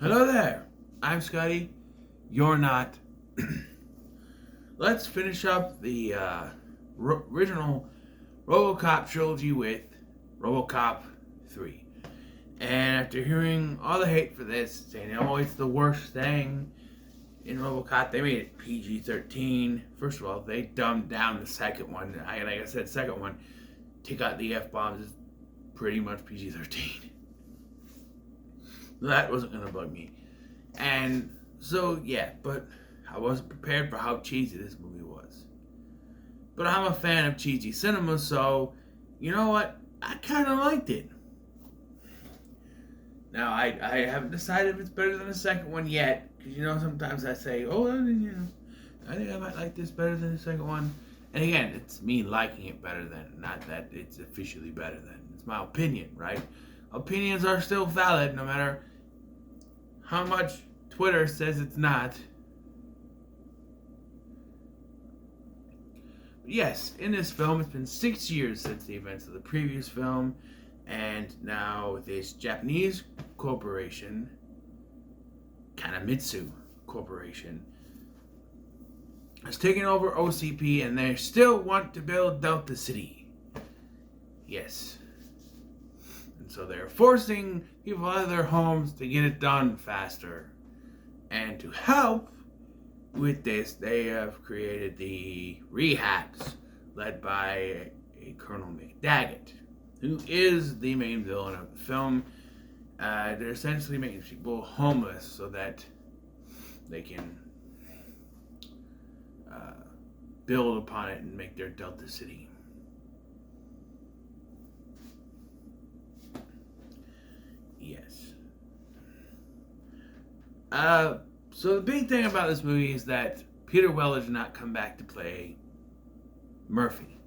Hello there. I'm Scotty. You're not. Let's finish up the original Robocop trilogy with Robocop 3. And after hearing all the hate for this, saying, oh, it's the worst thing in Robocop, they made it PG-13. First of all, they dumbed down the second one. Like I said, second one, take out the F-bombs, is pretty much PG-13. That wasn't going to bug me. And so, yeah, but I wasn't prepared for how cheesy this movie was. But I'm a fan of cheesy cinema, so you know what? I kind of liked it. Now, I haven't decided if it's better than the second one yet, because sometimes I say, oh, I think I might like this better than the second one. And again, it's me liking it better than, not that it's officially better than. It's my opinion, right? Opinions are still valid no matter how much Twitter says it's not. But yes, in this film, it's been 6 years since the events of the previous film, and now this Japanese corporation, Kanamitsu Corporation, has taken over OCP, and they still want to build Delta City. Yes. And so they're forcing people out of their homes to get it done faster. And to help with this, they have created the rehabs, led by a Colonel McDaggett, who is the main villain of the film. They're essentially making people homeless so that they can build upon it and make their Delta City. Yes. So the big thing about this movie is that Peter Weller did not come back to play Murphy,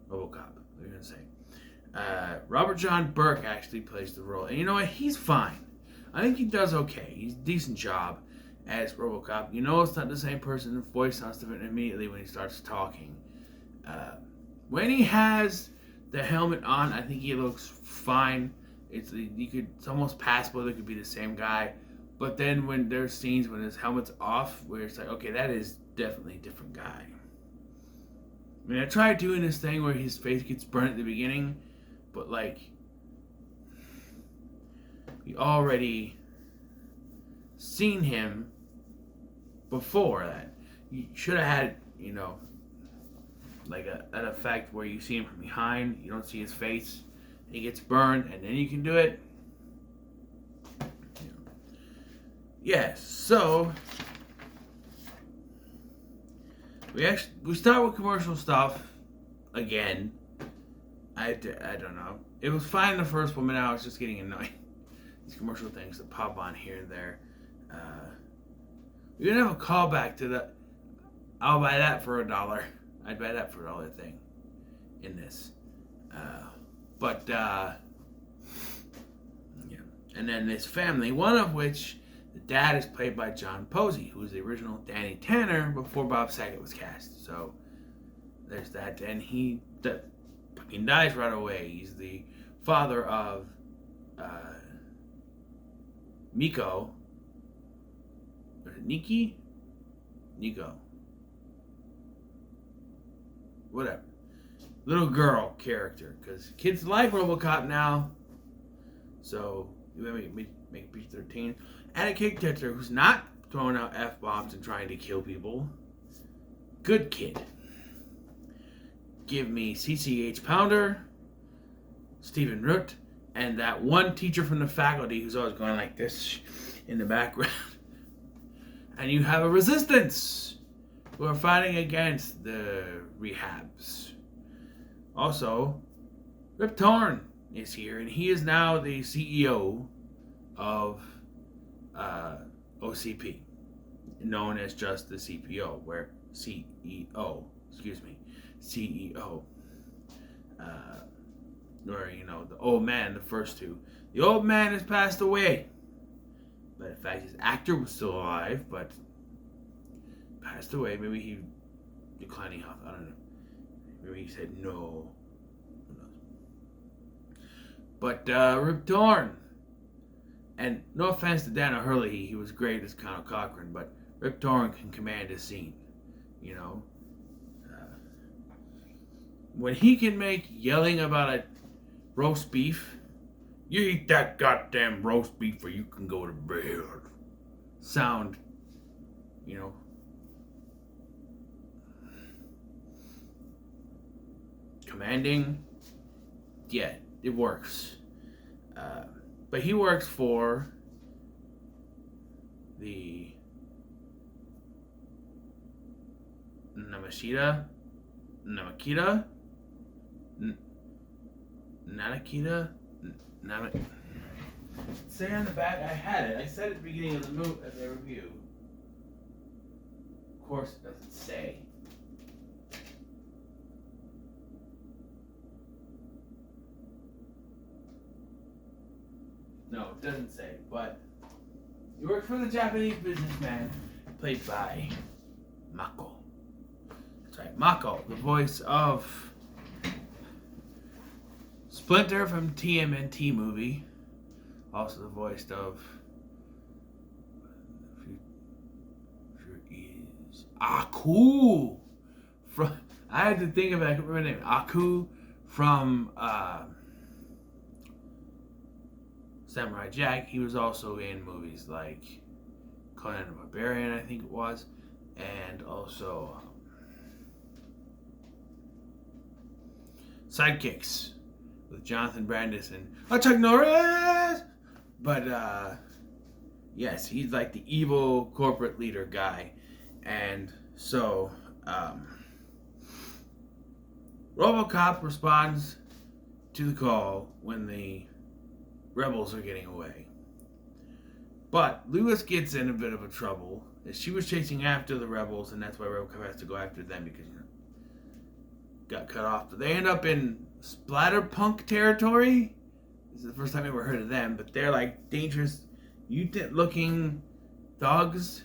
Robocop. What are you gonna say? Robert John Burke actually plays the role, and you know what? He's fine. I think he does okay. He's a decent job as Robocop. You know, it's not the same person. The voice sounds different immediately when he starts talking. When he has the helmet on, I think he looks fine. It's almost passable. It could be the same guy. But then when there's scenes when his helmet's off, where it's like, okay, that is definitely a different guy. I mean, I tried doing this thing where his face gets burnt at the beginning, but like, we already seen him before that. You should have had, like an effect where you see him from behind, you don't see his face, and he gets burned, and then you can do it. Yes, so we start with commercial stuff again. I don't know. It was fine the first one, but now it's just getting annoying. These commercial things that pop on here and there. We're gonna have a callback to the I'll buy that for $1. I'd buy that for $1 thing in this. Yeah. And then this family, one of which the dad is played by John Posey, who was the original Danny Tanner before Bob Saget was cast. So there's that, and he fucking dies right away. He's the father of Miko. Or Nikki? Nico. Whatever. Little girl character, because kids like Robocop now. So you make PG-13. And a kid character who's not throwing out F-bombs and trying to kill people. Good kid. Give me CCH Pounder, Stephen Root, and that one teacher from the faculty who's always going like this in the background. And you have a resistance who are fighting against the rehabs. Also, Rip Torn is here, and he is now the CEO of OCP, known as just the CEO, CEO, where, the old man, the first two. The old man has passed away. But in fact, his actor was still alive, but passed away. Maybe he declining health. I don't know. Maybe he said no. Who knows? But Rip Torn And no offense to Dan O'Hurley, he was great as Colonel Cochran, but Rip Torn can command a scene. You know, when he can make yelling about a roast beef, you eat that goddamn roast beef or you can go to bed, sound, you know, commanding. Yeah, it works. But he works for the Namakita, say on the back, I had it. I said at the beginning of the review. Of course, it doesn't say. No, it doesn't say. But he worked for the Japanese businessman, played by Mako. That's right, Mako, the voice of Splinter from TMNT movie. Also the voice of is Aku from, I had to think of it, I can't remember the name. Aku from Samurai Jack. He was also in movies like Conan the Barbarian, I think it was, and also Sidekicks with Jonathan Brandis and Chuck Norris. But yes, he's like the evil corporate leader guy, and so Robocop responds to the call when the rebels are getting away. But Lewis gets in a bit of a trouble as she was chasing after the rebels, and that's why Robocop has to go after them because got cut off. But they end up in splatterpunk territory. This is the first time I ever heard of them, but they're like dangerous mutant-looking thugs.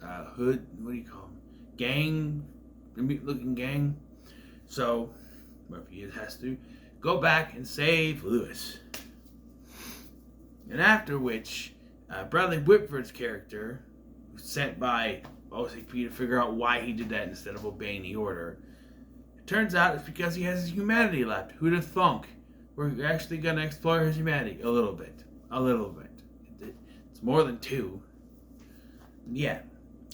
Hood, what do you call them? Gang, a mutant-looking gang. So Murphy has to go back and save Lewis. And after which, Bradley Whitford's character, was sent by OCP to figure out why he did that instead of obeying the order. It turns out it's because he has his humanity left. Who'd have thunk? We're actually going to explore his humanity a little bit. A little bit. It's more than two. Yeah.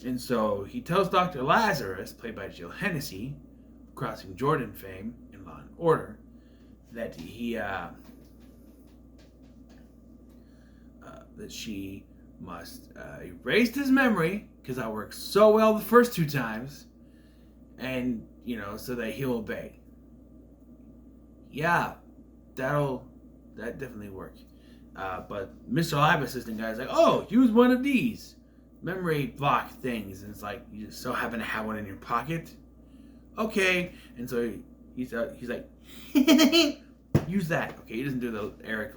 And so he tells Dr. Lazarus, played by Jill Hennessy, Crossing Jordan fame in Law and Order, that that she must erase his memory, because that worked so well the first two times, and, you know, so that he'll obey. Yeah, that definitely work. But Mr. Lab Assistant guy's like, oh, use one of these memory block things, and it's like, you just so happen to have one in your pocket. Okay, and so he's like, use that. Okay, he doesn't do the Eric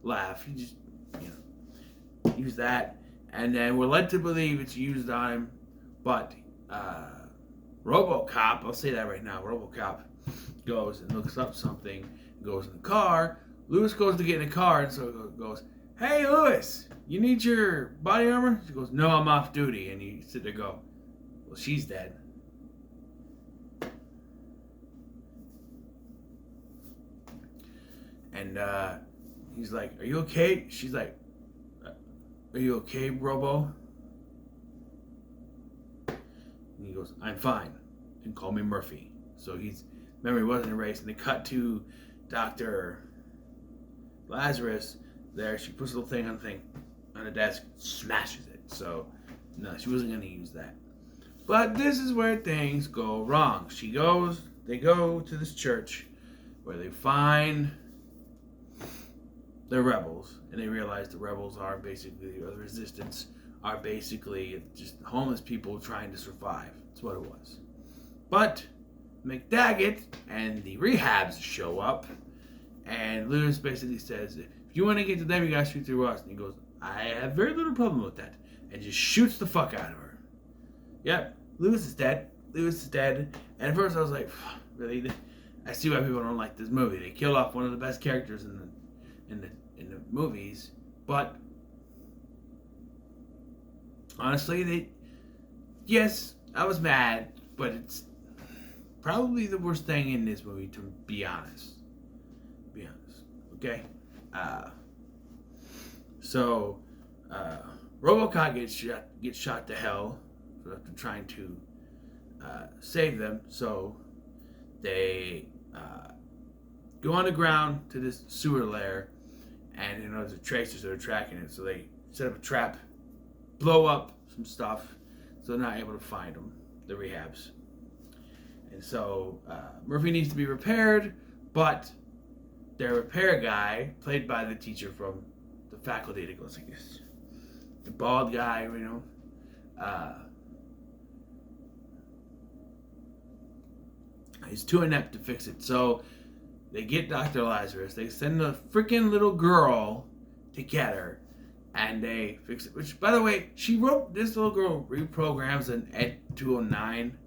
laugh. He just, you know, use that, and then we're led to believe it's used on him. But Robocop, I'll say that right now. Robocop goes and looks up something, goes in the car. Lewis goes to get in the car, and so goes, hey, Lewis, you need your body armor? She goes, no, I'm off duty. And you sit there and go, well, she's dead. And he's like, are you okay? She's like, are you okay, Robo? And he goes, I'm fine. And call me Murphy. So his memory wasn't erased. And they cut to Dr. Lazarus there. She puts a little thing on the desk, smashes it. So, no, she wasn't going to use that. But this is where things go wrong. They go to this church where they find the rebels, and they realize the rebels are basically, or the resistance are basically just homeless people trying to survive. That's what it was. But McDaggett and the rehabs show up, and Lewis basically says, if you want to get to them, you gotta shoot through us. And he goes, I have very little problem with that, and just shoots the fuck out of her. Yep, Lewis is dead. And at first I was like, really? I see why people don't like this movie. They killed off one of the best characters in the movies, But honestly, yes, I was mad, but it's probably the worst thing in this movie, to be honest. Okay? So, Robocop gets shot to hell after trying to save them. So, they go underground to this sewer lair, and there's a tracers that are tracking it. So they set up a trap, blow up some stuff, so they're not able to find them, the rehabs. And so Murphy needs to be repaired, but their repair guy, played by the teacher from the faculty that goes like this, the bald guy, he's too inept to fix it. So they get Dr. Lazarus, they send the freaking little girl to get her, and they fix it. Which, by the way, this little girl reprograms an Ed 209,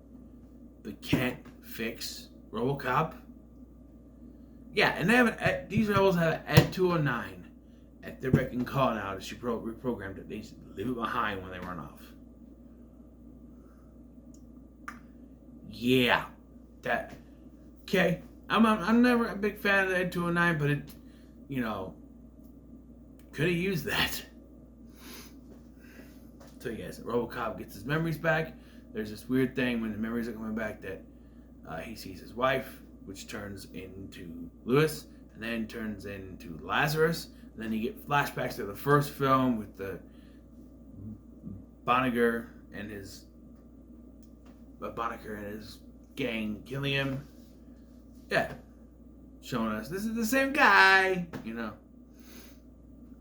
but can't fix Robocop. Yeah, and these rebels have an Ed 209 at their beck and call now that she reprogrammed it. They just leave it behind when they run off. Yeah, okay. I'm never a big fan of the Ed 209, but it, could have used that. So yes, Robocop gets his memories back. There's this weird thing when the memories are coming back that he sees his wife, which turns into Lewis, and then turns into Lazarus. And then you get flashbacks to the first film with the Bonneker and his gang killing him. Yeah, showing us this is the same guy,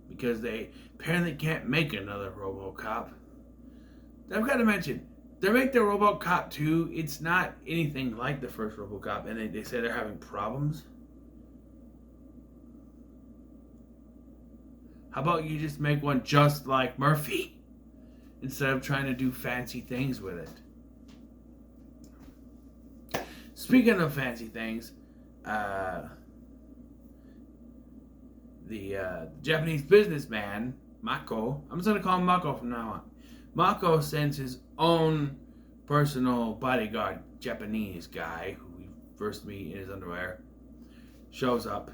because they apparently can't make another Robocop. I've got to mention, they make the Robocop 2. It's not anything like the first Robocop, and they say they're having problems. How about you just make one just like Murphy, instead of trying to do fancy things with it? Speaking of fancy things, the Japanese businessman, Mako, I'm just going to call him Mako from now on. Mako sends his own personal bodyguard, Japanese guy, who we first meet in his underwear, shows up.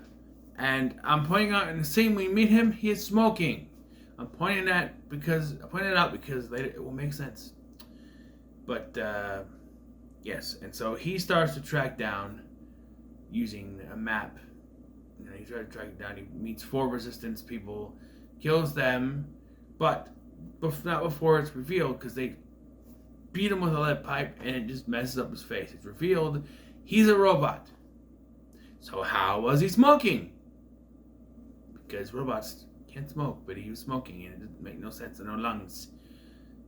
And I'm pointing out, in the scene we meet him, he is smoking. I'm pointing it out because later it will make sense. But, yes, and so he starts to track down using a map. He tries to track it down. He meets 4 resistance people, kills them, but not before it's revealed, because they beat him with a lead pipe and it just messes up his face. It's revealed he's a robot. So how was he smoking? Because robots can't smoke, but he was smoking and it didn't make no sense in no lungs.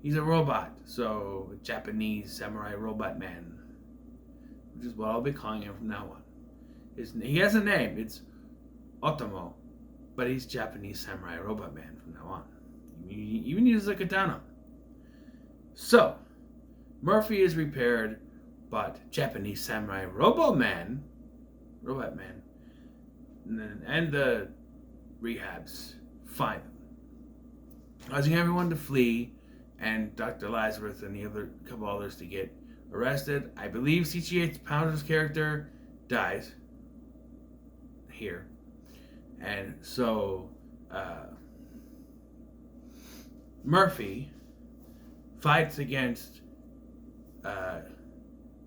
He's a robot, so a Japanese samurai robot man, which is what I'll be calling him from now on. He has a name, it's Otomo, but he's Japanese samurai robot man from now on. He even uses a katana. So, Murphy is repaired, but Japanese samurai robot man, and the rehabs find them, causing everyone to flee, and Dr. Lazarus and the couple others to get arrested. I believe CGH Pounder's character dies here, and so Murphy fights against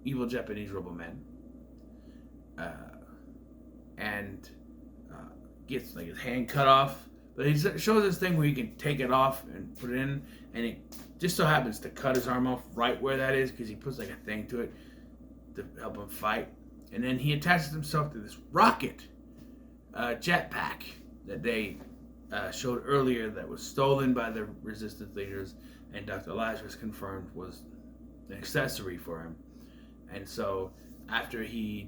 evil Japanese robomen, and gets his hand cut off. But he shows this thing where he can take it off and put it in, and it just so happens to cut his arm off right where that is, because he puts a thing to it to help him fight. And then he attaches himself to this rocket jetpack that they showed earlier that was stolen by the resistance leaders, and Dr. Lazarus confirmed was an accessory for him. And so after he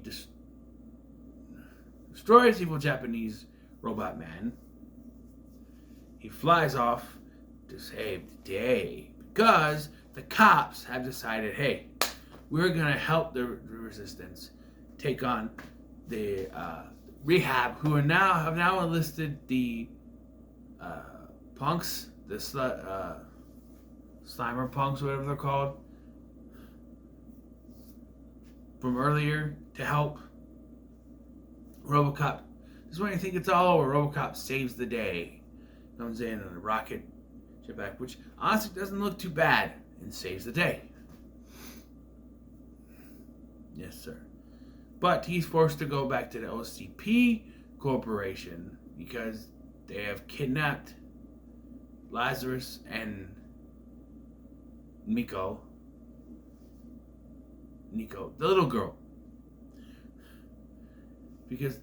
destroys evil Japanese robot man, he flies off to save the day, because the cops have decided, hey, we're going to help the resistance take on the rehab, who have now enlisted the punks, the Slimer punks, whatever they're called, from earlier to help Robocop. This is when you think it's all over. Robocop saves the day. Comes in on a rocket jetpack, which honestly doesn't look too bad, and saves the day. Yes, sir. But he's forced to go back to the OCP Corporation because they have kidnapped Lazarus and Nico, the little girl. Because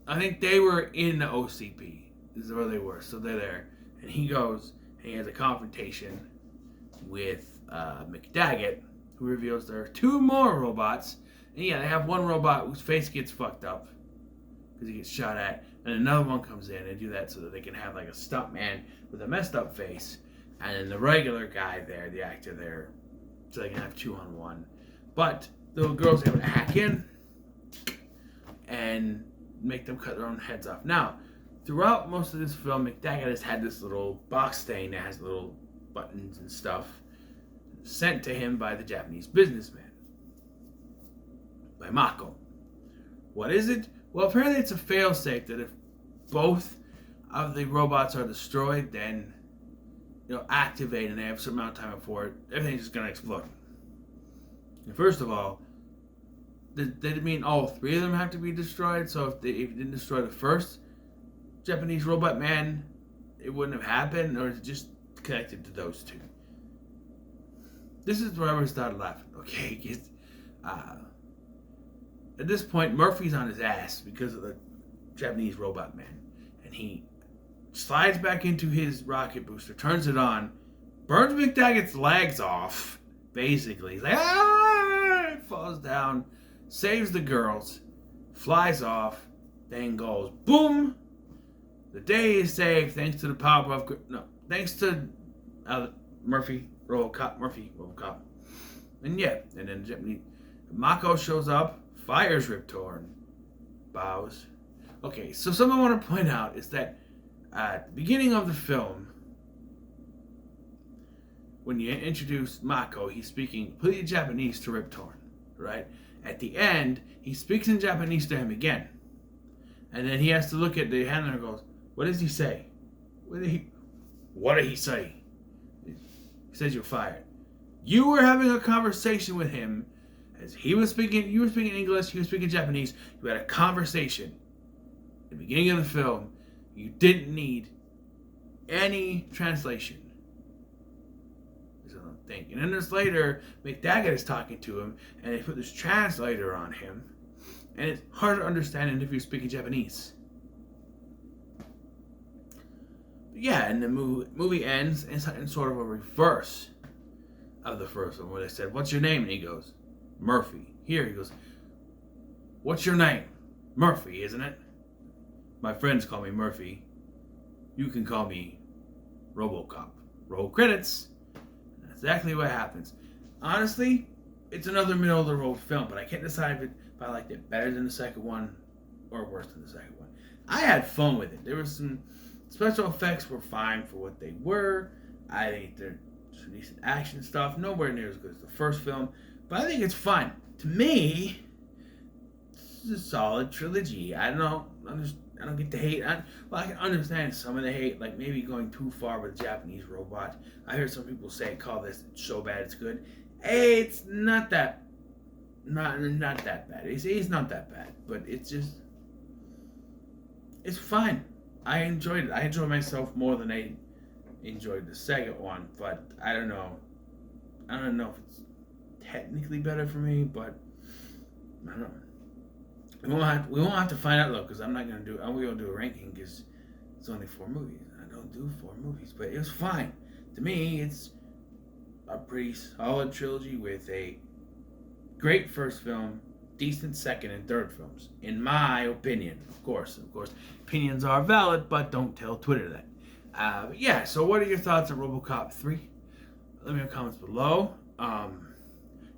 I think they were in the OCP. This is where they were. So they're there. And he goes and he has a confrontation with McDaggett, who reveals there are 2 more robots. And yeah, they have one robot whose face gets fucked up because he gets shot at. And another one comes in and do that so that they can have like a stunt man with a messed up face. And then the regular guy there, the actor there, so they can have 2-on-1. But the little girl's able to hack in and make them cut their own heads off. Now, throughout most of this film, McDaggett has had this little box thing that has little buttons and stuff sent to him by the Japanese businessman, by Mako. What is it? Well, apparently it's a failsafe that if both of the robots are destroyed, then it'll activate and they have a certain amount of time before it. Everything's just going to explode. And first of all, did it mean all 3 of them have to be destroyed? So if you didn't destroy the first Japanese robot man, it wouldn't have happened? Or is it just connected to those 2? This is where I started laughing. Okay, at this point, Murphy's on his ass because of the Japanese robot man. And he slides back into his rocket booster, turns it on, burns McDaggett's legs off, basically. He's like, ah! Falls down, saves the girls, flies off, then goes, boom! The day is saved thanks to the power of... No, thanks to Robocop. And yeah, and then Japanese... Mako shows up, fires Rip Torn, bows. Okay, so something I want to point out is that at the beginning of the film, when you introduce Mako, he's speaking completely Japanese to Rip Torn, right? At the end, he speaks in Japanese to him again. And then he has to look at the handler and goes, what does he say? What did he say? He says you're fired. You were having a conversation with him as you were speaking English, he was speaking Japanese. You had a conversation. At the beginning of the film, you didn't need any translation. And then there's later, McDaggett is talking to him, and they put this translator on him, and it's hard to understand if you're speaking Japanese. But yeah, and the movie ends in sort of a reverse of the first one, where they said, "What's your name?" And he goes, "Murphy." Here he goes, "What's your name?" "Murphy, isn't it?" "My friends call me Murphy. You can call me Robocop." Roll credits. Exactly what happens. Honestly, it's another middle-of-the-road film, but I can't decide if I liked it better than the second one or worse than the second one. I had fun with it. There was some special effects were fine for what they were. I think there's some decent action stuff. Nowhere near as good as the first film, but I think it's fun. To me, this is a solid trilogy. I don't get the hate. I can understand some of the hate, like maybe going too far with Japanese robot. I heard some people say, "Call this so bad it's good." Hey, it's not that bad. It's not that bad, but it's fine. I enjoyed it. I enjoyed myself more than I enjoyed the second one, but I don't know if it's technically better for me, but I don't know. We won't have to find out though, because I'm gonna do a ranking because it's only 4 movies. I don't do 4 movies, but it was fine. To me, it's a pretty solid trilogy with a great first film, decent second and third films, in my opinion. Of course, opinions are valid, but don't tell Twitter that. But yeah. So, what are your thoughts on RoboCop 3? Let me know in the comments below.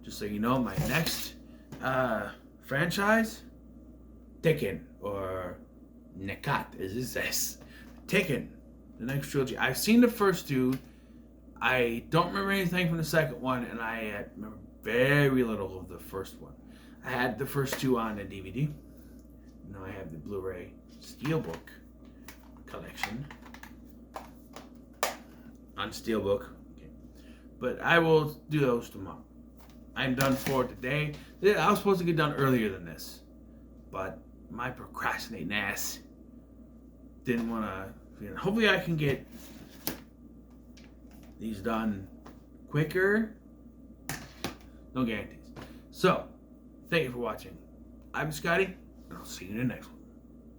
Just so you know, my next franchise. Tekken, or Nekat, as it says. Tekken, the next trilogy. I've seen the first two. I don't remember anything from the second one, and I remember very little of the first one. I had the first two on a DVD. Now I have the Blu-ray Steelbook collection on Steelbook. Okay. But I will do those tomorrow. I'm done for today. I was supposed to get done earlier than this, but my procrastinating ass didn't want to. Hopefully I can get these done quicker. No guarantees. So, thank you for watching. I'm Scotty, and I'll see you in the next one.